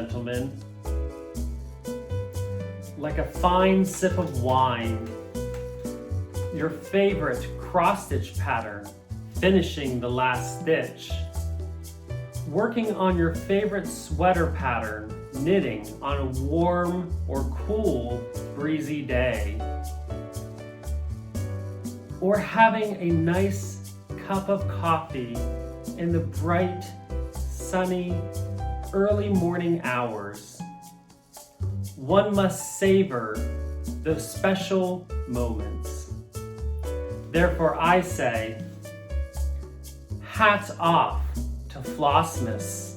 gentlemen. Like a fine sip of wine, your favorite cross-stitch pattern, finishing the last stitch. Working on your favorite sweater pattern, knitting on a warm or cool, breezy day. Or having a nice cup of coffee in the bright, sunny, early morning hours. One must savor those special moments. Therefore, I say, hats off to Flossmas.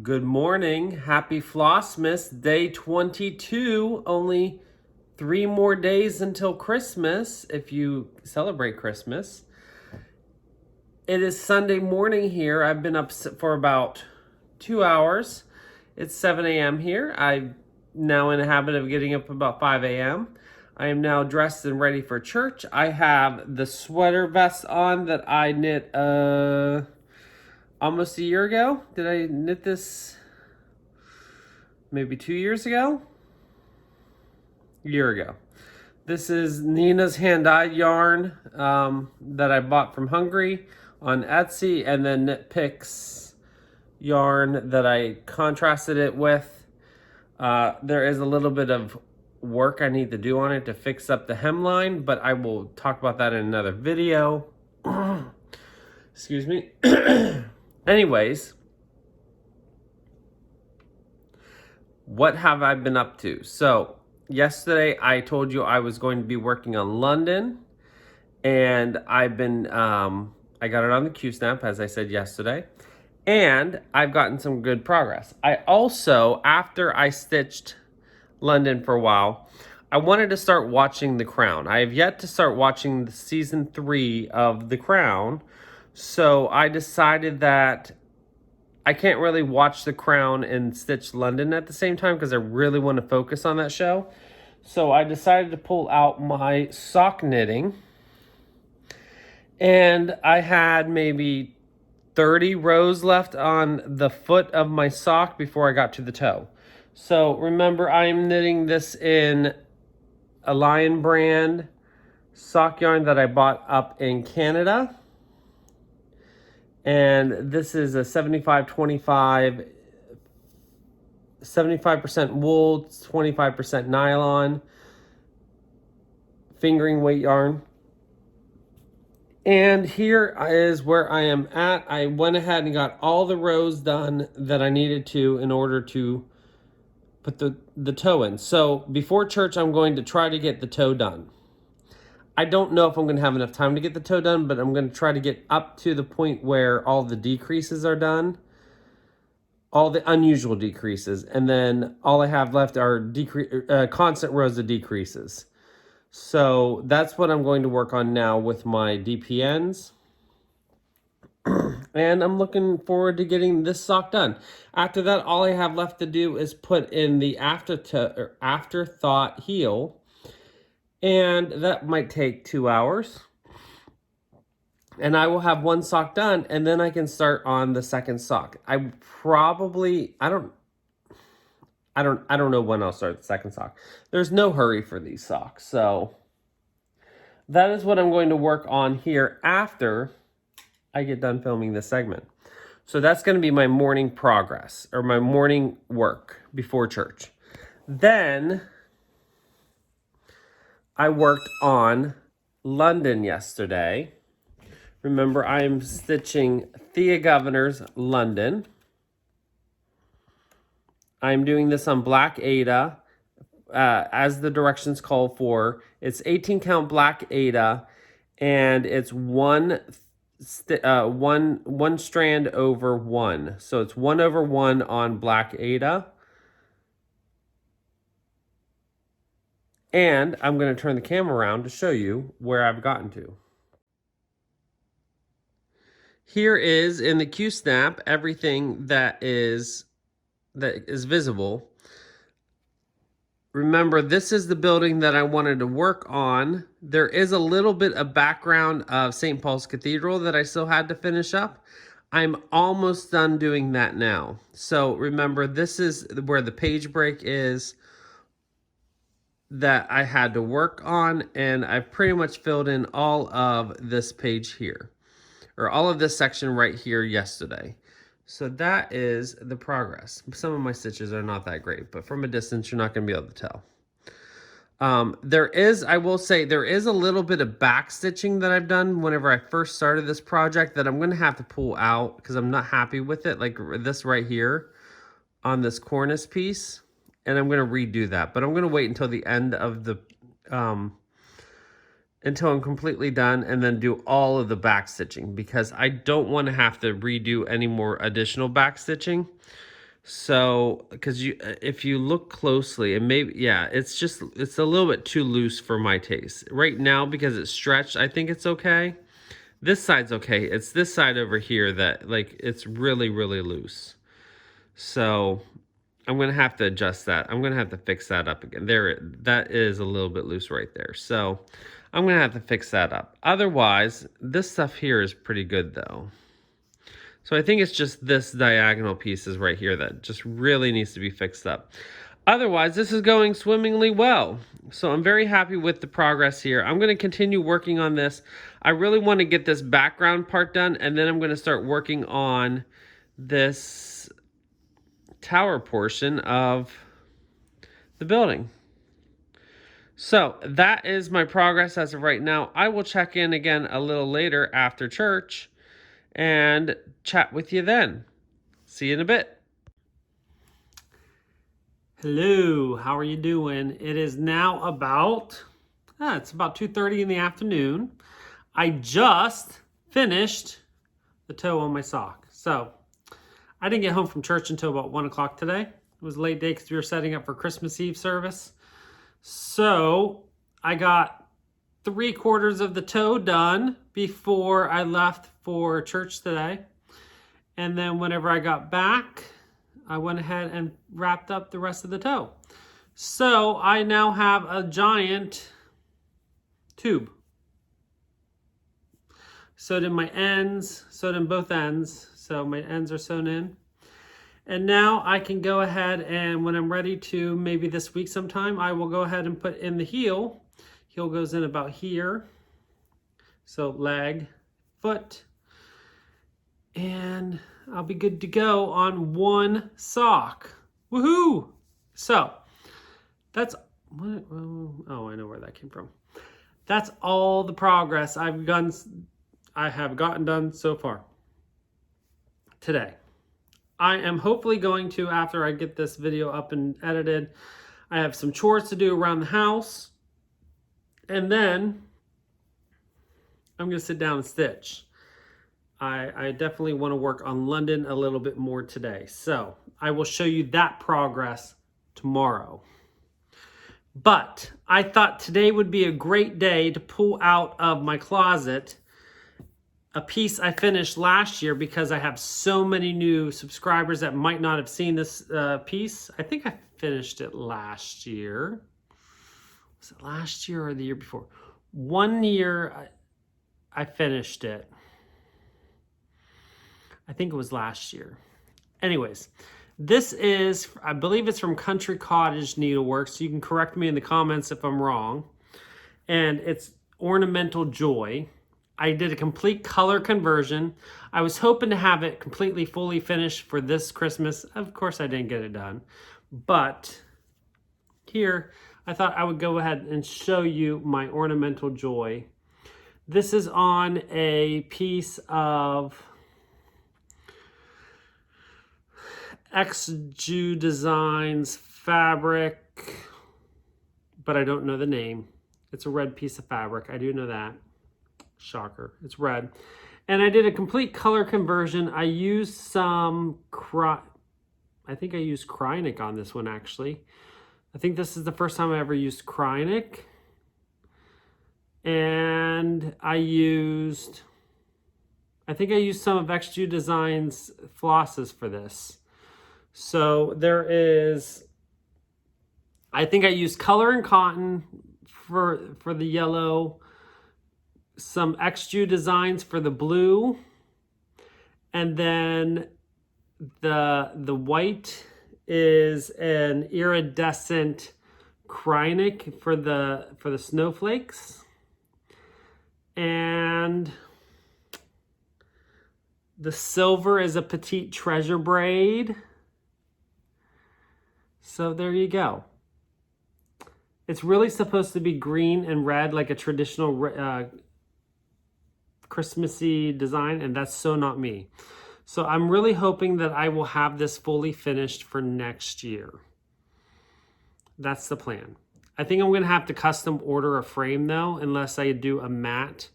Good morning, happy Flossmas, day 22, only 3 more days until Christmas, if you celebrate Christmas. It is Sunday morning here. I've been up for about 2 hours. It's 7 a.m. here. I'm now in a habit of getting up about 5 a.m. I am now dressed and ready for church. I have the sweater vest on that I knit almost a year ago. Did I knit this maybe 2 years ago? A year ago. This is Nina's hand-dyed yarn that I bought from Hungary on Etsy, and then Knit Picks yarn that I contrasted it with. There is a little bit of work I need to do on it to fix up the hemline, but I will talk about that in another video. Excuse me. Anyways, what have I been up to? So, yesterday I told you I was going to be working on London, and I've been, I got it on the Q-snap, as I said yesterday, and I've gotten some good progress. I also, after I stitched London for a while, I wanted to start watching The Crown. I have yet to start watching the season 3 of The Crown. So I decided that I can't really watch The Crown and stitch London at the same time because I really want to focus on that show. So I decided to pull out my sock knitting. And I had maybe 30 rows left on the foot of my sock before I got to the toe. So remember, I'm knitting this in a Lion brand sock yarn that I bought up in Canada. And this is a 75-25, 75% wool, 25% nylon, fingering weight yarn. And here is where I am at. I went ahead and got all the rows done that I needed to in order to put the toe in. So before church, I'm going to try to get the toe done. I don't know if I'm going to have enough time to get the toe done, but I'm going to try to get up to the point where all the decreases are done. All the unusual decreases. And then all I have left are constant rows of decreases. So that's what I'm going to work on now with my DPNs. And I'm looking forward to getting this sock done. After that, all I have left to do is put in the afterthought heel. And that might take 2 hours. And I will have one sock done, and then I can start on the second sock. I don't know when I'll start the second sock. There's no hurry for these socks. So that is what I'm going to work on here after I get done filming this segment. So that's going to be my morning progress, or my morning work before church. Then I worked on London yesterday. Remember, I am stitching Thea Governor's London. I'm doing this on black Aida, as the directions call for. It's 18 count black Aida, and it's one strand over one. So it's 1 over 1 on black Aida. And I'm going to turn the camera around to show you where I've gotten to. Here is in the Q-snap everything that is visible. Remember, this is the building that I wanted to work on. There is a little bit of background of St. Paul's Cathedral that I still had to finish up. I'm almost done doing that now. So remember, this is where the page break is that I had to work on, and I've pretty much filled in all of this page here, or all of this section right here yesterday. So that is the progress. Some of my stitches are not that great, but from a distance, you're not going to be able to tell. I will say, there is a little bit of back stitching that I've done whenever I first started this project that I'm going to have to pull out because I'm not happy with it, like this right here on this cornice piece. And I'm going to redo that, but I'm going to wait until the end of the, until I'm completely done, and then do all of the back stitching because I don't want to have to redo any more additional back stitching. So, because if you look closely, and maybe, yeah, it's a little bit too loose for my taste. Right now, because it's stretched, I think it's okay. This side's okay. It's this side over here that, like, it's really, really loose. So I'm going to have to adjust that. I'm going to have to fix that up again. That is a little bit loose right there. So I'm going to have to fix that up. Otherwise, this stuff here is pretty good though. So I think it's just this diagonal pieces right here that just really needs to be fixed up. Otherwise, this is going swimmingly well. So I'm very happy with the progress here. I'm going to continue working on this. I really want to get this background part done, and then I'm going to start working on this tower portion of the building. So that is my progress as of right now. I will check in again a little later after church and chat with you then. See you in a bit. Hello, how are you doing? It is now about, it's about 2:30 in the afternoon. I just finished the toe on my sock. So I didn't get home from church until about 1 o'clock today. It was a late day because we were setting up for Christmas Eve service. So I got 3/4 of the toe done before I left for church today. And then whenever I got back, I went ahead and wrapped up the rest of the toe. So I now have a giant tube. Sewed in my ends, sewed in both ends. So my ends are sewn in. And now I can go ahead and when I'm ready to, maybe this week sometime, I will go ahead and put in the heel. Heel goes in about here. So leg, foot, and I'll be good to go on one sock. Woohoo! So that's, oh, I know where that came from. That's all the progress I have gotten done so far today. I am hopefully going to, after I get this video up and edited, I have some chores to do around the house, and then I'm going to sit down and stitch. I definitely want to work on London a little bit more today. So I will show you that progress tomorrow. But I thought today would be a great day to pull out of my closet a piece I finished last year because I have so many new subscribers that might not have seen this piece. I think I finished it last year. Was it last year or the year before? 1 year I finished it. I think it was last year. Anyways, this is, I believe it's from Country Cottage Needleworks. So you can correct me in the comments if I'm wrong. And it's Ornamental Joy. I did a complete color conversion. I was hoping to have it completely fully finished for this Christmas. Of course, I didn't get it done. But here, I thought I would go ahead and show you my ornamental joy. This is on a piece of GingerGeraldDesigns fabric, but I don't know the name. It's a red piece of fabric. I do know that. Shocker. It's red. And I did a complete color conversion. I used some, I think I used Krynic on this one actually. I think this is the first time I ever used Krynic. And I think I used some of GingerGeraldDesigns Flossmas for this. So there is, I think I used Color and Cotton for the yellow, some GingerGeraldDesigns for the blue, and then the white is an iridescent Krynic for the snowflakes, and the silver is a Petite Treasure braid. So there you go. It's really supposed to be green and red like a traditional Christmassy design, and that's so not me. So I'm really hoping that I will have this fully finished for next year. That's the plan. I think I'm going to have to custom order a frame though, unless I do a matte,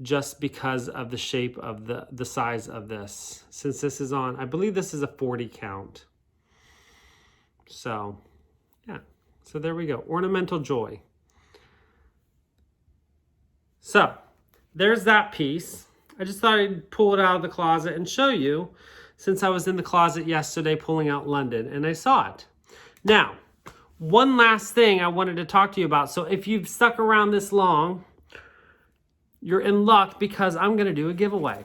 just because of the shape of the size of this. Since this is on, I believe this is a 40 count. So, yeah. So there we go. Ornamental joy. So, there's that piece. I just thought I'd pull it out of the closet and show you, since I was in the closet yesterday pulling out London and I saw it. Now, one last thing I wanted to talk to you about. So if you've stuck around this long, you're in luck, because I'm going to do a giveaway.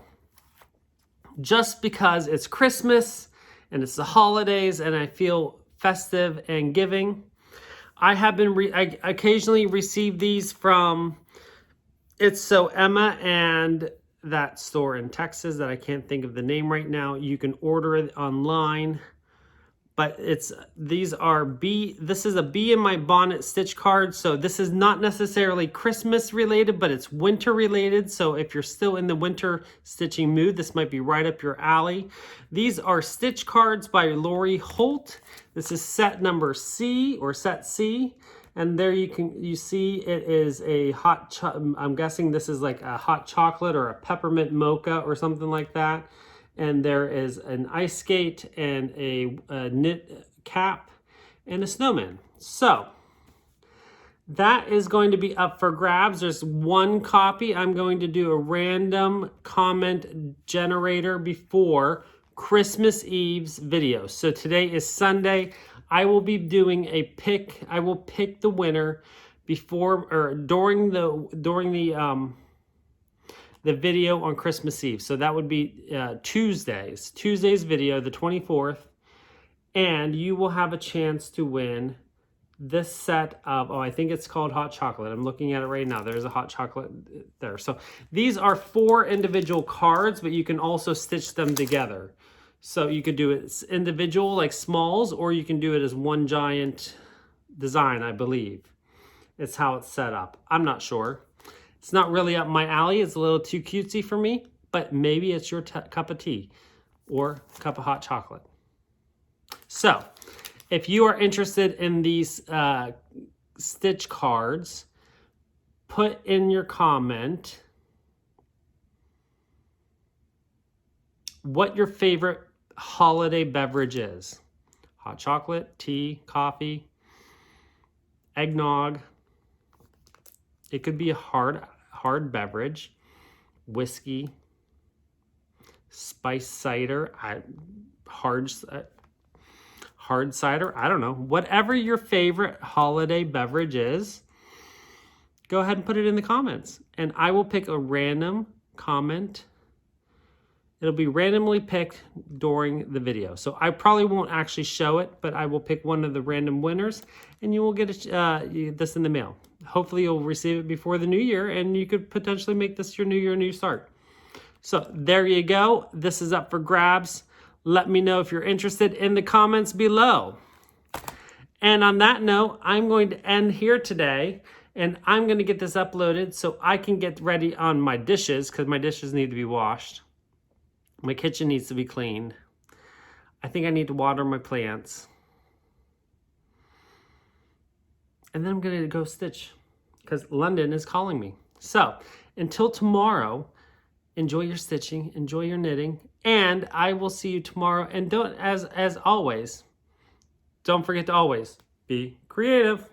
Just because it's Christmas and it's the holidays and I feel festive and giving. I have been, I occasionally receive these from It's So Emma and that store in Texas that I can't think of the name right now. You can order it online, but this is a Bee in My Bonnet stitch card. So this is not necessarily Christmas related, but it's winter related. So if you're still in the winter stitching mood, this might be right up your alley. These are stitch cards by Lori Holt. This is set number C, or set C. And there you see it is a I'm guessing this is like a hot chocolate or a peppermint mocha or something like that. And there is an ice skate and a knit cap and a snowman. So that is going to be up for grabs. There's one copy. I'm going to do a random comment generator before Christmas Eve's video. So today is Sunday. I will be doing a pick. I will pick the winner before or during the video on Christmas Eve. So that would be Tuesday's video, the 24th. And you will have a chance to win this set of, I think it's called hot chocolate. I'm looking at it right now. There's a hot chocolate there. So these are 4 individual cards, but you can also stitch them together. So you could do it individual, like smalls, or you can do it as one giant design, I believe. It's how it's set up. I'm not sure. It's not really up my alley. It's a little too cutesy for me, but maybe it's your cup of tea or cup of hot chocolate. So if you are interested in these stitch cards, put in your comment what your favorite holiday beverage is. Hot chocolate, tea, coffee, eggnog. It could be a hard beverage, whiskey, spice cider, hard cider, I don't know. Whatever your favorite holiday beverage is, go ahead and put it in the comments. And I will pick a random comment. It'll be randomly picked during the video. So I probably won't actually show it, but I will pick one of the random winners and you will get this in the mail. Hopefully you'll receive it before the new year and you could potentially make this your new year, new start. So there you go. This is up for grabs. Let me know if you're interested in the comments below. And on that note, I'm going to end here today, and I'm going to get this uploaded so I can get ready on my dishes, because my dishes need to be washed. My kitchen needs to be cleaned. I think I need to water my plants. And then I'm going to go stitch, because London is calling me. So until tomorrow, enjoy your stitching, enjoy your knitting, and I will see you tomorrow. And don't, as always, don't forget to always be creative.